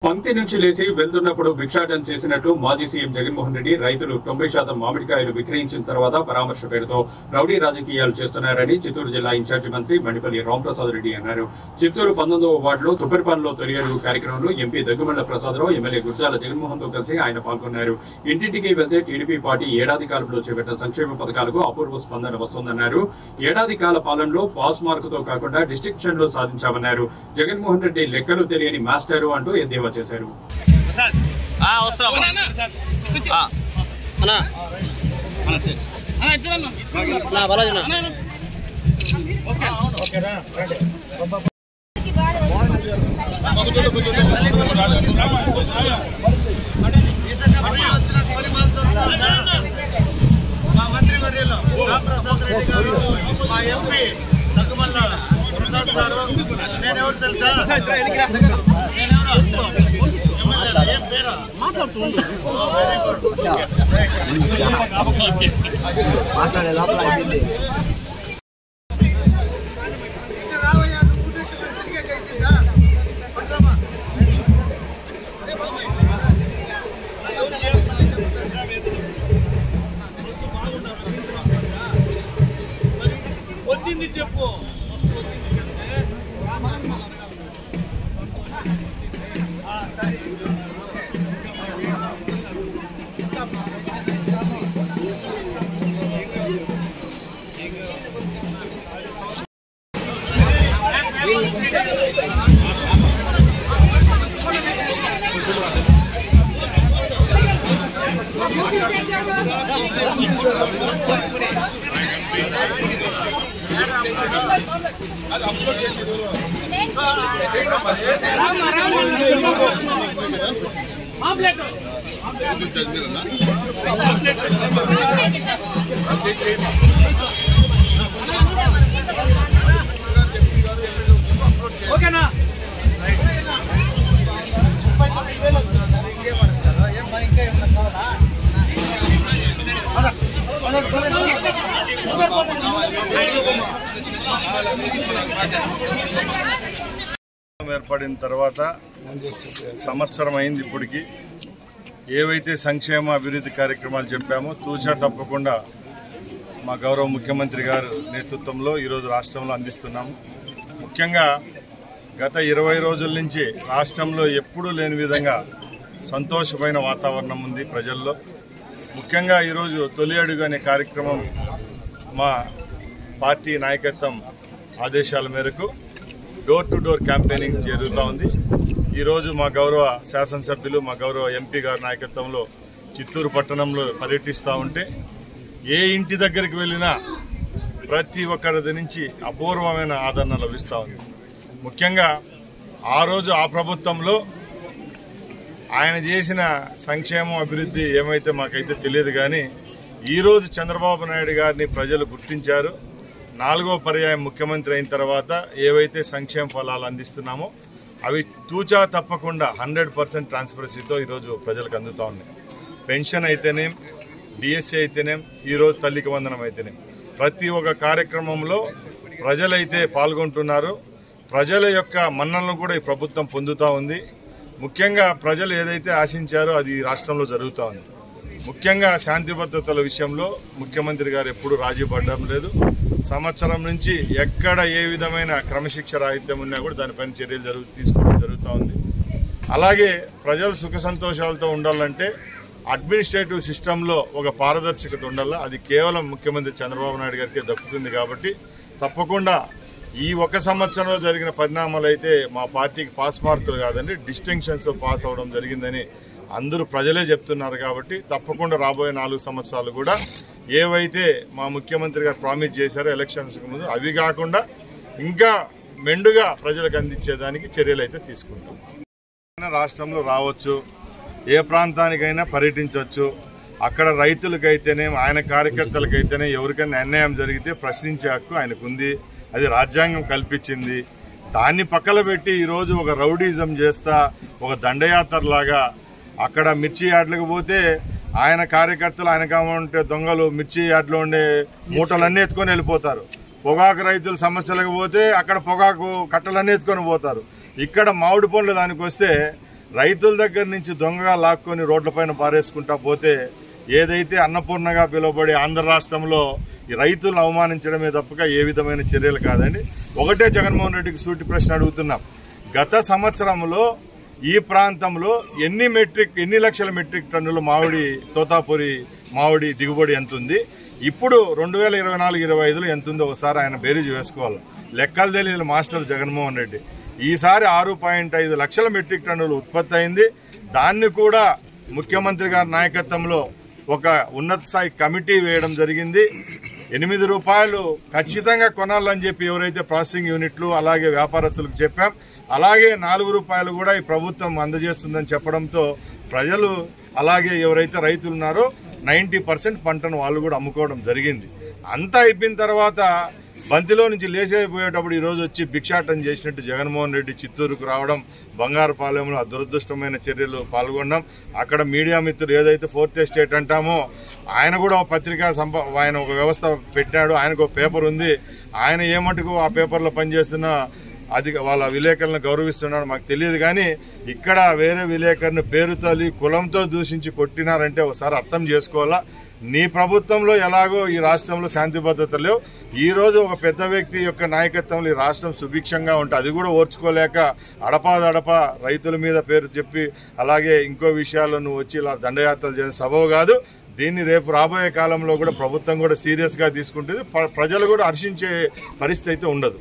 పంక్తి నుంచి లేచి వెళ్తున్నప్పుడు భిక్షాటన చేసినట్లు మాజీ సీఎం జగన్మోహన్ రెడ్డి రైతులు 90% మామిడికాయలు విక్రయించిన తర్వాత పరామర్శ పేరుతో రౌడీ రాజకీయాలు చేస్తున్నారని చిత్తూరు జిల్లా ఇన్ఛార్జి మంత్రి బండిపల్లి రాంప్రసాద్ రెడ్డి అన్నారు. చిత్తూరు 19వ వార్డులో తుప్పరిపాలెంలో తొలి అడుగు కార్యక్రమంలో ఎంపీ దగ్గుమళ్ల ప్రసాదరావు, ఎమ్మెల్యే గుర్జాల జగన్మోహన్ తో కలిసి ఆయన పాల్గొన్నారు. ఇంటింటికి వెళ్తే టీడీపీ పార్టీ ఏడాది కాలంలో చేపట్టిన సంక్షేమ పథకాలకు అపూర్వ స్పందన వస్తోందన్నారు. ఏడాది కాల పాలనలో పాస్ మార్కుతో కాకుండా డిస్టింక్షన్ లో సాధించామన్నారు. జగన్మోహన్ రెడ్డి లెక్కలు తెలియని మాస్టరు అంటూ ఎద్దేవా చేశారు. మాట్లాడే లోపల వచ్చింది చెప్పు. ఓకేనా? ఏర్పడిన తర్వాత సంవత్సరం అయింది. ఇప్పటికి ఏవైతే సంక్షేమ అభివృద్ధి కార్యక్రమాలు చెప్పామో తూచా తప్పకుండా మా గౌరవ ముఖ్యమంత్రి గారు నేతృత్వంలో ఈరోజు రాష్ట్రంలో అందిస్తున్నాము. ముఖ్యంగా గత 20 రోజుల నుంచి రాష్ట్రంలో ఎప్పుడూ లేని విధంగా సంతోషమైన వాతావరణం ఉంది ప్రజల్లో. ముఖ్యంగా ఈరోజు తొలి అడుగు అనే కార్యక్రమం మా పార్టీ నాయకత్వం ఆదేశాల మేరకు డోర్ టు డోర్ క్యాంపెయినింగ్ జరుగుతూ ఉంది. ఈరోజు మా గౌరవ శాసనసభ్యులు, మా గౌరవ ఎంపీ గారి నాయకత్వంలో చిత్తూరు పట్టణంలో పర్యటిస్తూ ఉంటే ఏ ఇంటి దగ్గరికి వెళ్ళినా ప్రతి ఒక్కరి నుంచి అపూర్వమైన ఆదరణ లభిస్తూ ఉంది. ముఖ్యంగా ఆ రోజు ఆ ప్రభుత్వంలో ఆయన చేసిన సంక్షేమం అభివృద్ధి ఏమైతే మాకైతే తెలియదు, కానీ ఈరోజు చంద్రబాబు నాయుడు గారిని ప్రజలు గుర్తించారు. 4వ పర్యాయం ముఖ్యమంత్రి అయిన తర్వాత ఏవైతే సంక్షేమ ఫలాలు అందిస్తున్నామో అవి తూచా తప్పకుండా 100% ట్రాన్స్పరెన్సీతో ఈరోజు ప్రజలకు అందుతూ ఉన్నాయి. పెన్షన్ అయితేనేం, డిఎస్సీ అయితేనేం, ఈరోజు తల్లికి వందనం అయితేనేం, ప్రతి ఒక్క కార్యక్రమంలో ప్రజలైతే పాల్గొంటున్నారు. ప్రజల యొక్క మన్ననలు కూడా ఈ ప్రభుత్వం పొందుతూ ఉంది. ముఖ్యంగా ప్రజలు ఏదైతే ఆశించారో అది రాష్ట్రంలో జరుగుతూ ఉంది. ముఖ్యంగా శాంతి భద్రతల విషయంలో ముఖ్యమంత్రి గారు ఎప్పుడూ రాజీ పడడం లేదు. సంవత్సరం నుంచి ఎక్కడ ఏ విధమైన క్రమశిక్ష రాహిత్యం ఉన్నా కూడా దానిపైన చర్యలు తీసుకోవడం జరుగుతూ ఉంది. అలాగే ప్రజలు సుఖ సంతోషాలతో ఉండాలంటే అడ్మినిస్ట్రేటివ్ సిస్టంలో ఒక పారదర్శకత ఉండాలి. అది కేవలం ముఖ్యమంత్రి చంద్రబాబు నాయుడు గారికి దక్కుతుంది. కాబట్టి తప్పకుండా ఈ 1 సంవత్సరంలో జరిగిన పరిణామాలు అయితే మా పార్టీకి పాస్ మార్కులు కాదండి, డిస్టింక్షన్స్ పాస్ అవడం జరిగిందని అందరూ ప్రజలే చెప్తున్నారు. కాబట్టి తప్పకుండా రాబోయే 4 సంవత్సరాలు కూడా ఏవైతే మా ముఖ్యమంత్రి గారు ప్రామిస్ చేశారో ఎలక్షన్స్కి ముందు అవి కాకుండా ఇంకా మెండుగా ప్రజలకు అందించేదానికి చర్యలు అయితే తీసుకుంటాం. రాష్ట్రంలో రావచ్చు, ఏ ప్రాంతానికైనా పర్యటించవచ్చు. అక్కడ రైతులకైతేనే, ఆయన కార్యకర్తలకైతేనే ఎవరికైనా అన్యాయం జరిగితే ప్రశ్నించే హక్కు ఆయనకుంది. అది రాజ్యాంగం కల్పించింది. దాన్ని పక్కన పెట్టి ఈరోజు ఒక రౌడీజం చేస్తా ఒక దండయాత్రలాగా అక్కడ మిర్చి యార్డులకు పోతే ఆయన కార్యకర్తలు ఆయన కావాలంటే దొంగలు మిర్చి యార్డులో ఉండే మూటలన్నీ ఎత్తుకొని వెళ్ళిపోతారు. పొగాకు రైతుల సమస్యలకు పోతే అక్కడ పొగాకు కట్టలన్నీ ఎత్తుకొని పోతారు. ఇక్కడ మామిడి పండ్లు దానికి వస్తే రైతుల దగ్గర నుంచి దొంగగా లాక్కొని రోడ్లపైన పారేసుకుంటా పోతే ఏదైతే అన్నపూర్ణగా పిలువబడే ఆంధ్ర రాష్ట్రంలో ఈ రైతులను అవమానించడమే తప్పక ఏ విధమైన చర్యలు కాదండి. ఒకటే జగన్మోహన్ రెడ్డికి సూటి ప్రశ్న అడుగుతున్నాం. గత సంవత్సరంలో ఈ ప్రాంతంలో ఎన్ని లక్షల మెట్రిక్ టన్నుల తోతాపురి మామిడి దిగుబడి ఎంత ఉంది, ఇప్పుడు 2024-25లో ఎంత ఉందో ఒకసారి ఆయన బేరీజు వేసుకోవాలి. లెక్కలు తెలియని మాస్టర్ జగన్మోహన్ రెడ్డి. ఈసారి 6.5 లక్షల మెట్రిక్ టన్నులు ఉత్పత్తి అయింది. దాన్ని కూడా ముఖ్యమంత్రి గారి నాయకత్వంలో ఒక ఉన్నత స్థాయి కమిటీ వేయడం జరిగింది. ₹8 ఖచ్చితంగా కొనాలని చెప్పి ఎవరైతే ప్రాసెసింగ్ యూనిట్లు అలాగే వ్యాపారస్తులకు చెప్పాం. అలాగే ₹4 కూడా ఈ ప్రభుత్వం అందజేస్తుందని చెప్పడంతో ప్రజలు అలాగే ఎవరైతే రైతులు ఉన్నారో 90% పంటను వాళ్ళు కూడా అమ్ముకోవడం జరిగింది. అంతా అయిపోయిన తర్వాత బంతిలో నుంచి లేచేపోయేటప్పుడు ఈరోజు వచ్చి భిక్షాటన చేసినట్టు జగన్మోహన్ రెడ్డి చిత్తూరుకు రావడం, బంగారుపాలెంలో ఆ దురదృష్టమైన చర్యలు పాల్గొనడం, అక్కడ మీడియా మిత్రులు ఏదైతే 4th ఎస్టేట్ అంటామో ఆయన కూడా ఆయన ఒక వ్యవస్థ పెట్టాడు. ఆయనకు ఒక పేపర్ ఉంది. ఆయన ఏమటుకు ఆ పేపర్లో పనిచేస్తున్న వాళ్ళ విలేకరులను గౌరవిస్తున్నాడు మాకు తెలియదు. కానీ ఇక్కడ వేరే విలేకరుని పేరుతో కులంతో దూషించి కొట్టినారంటే ఒకసారి అర్థం చేసుకోవాలా. నీ ప్రభుత్వంలో ఎలాగో ఈ రాష్ట్రంలో శాంతి భద్రత లేవు. ఈ రోజు ఒక పెద్ద వ్యక్తి యొక్క నాయకత్వంలో ఈ రాష్ట్రం సుభిక్షంగా ఉంటే అది కూడా ఓర్చుకోలేక అడపాదడపా రైతుల మీద పేరు చెప్పి అలాగే ఇంకో విషయాల్లో నువ్వు వచ్చి ఇలా దండయాత్రలు చేయడం సబబు కాదు. దీన్ని రేపు రాబోయే కాలంలో కూడా ప్రభుత్వం కూడా సీరియస్గా తీసుకుంటుంది. ప్రజలు కూడా హర్షించే పరిస్థితి అయితే ఉండదు.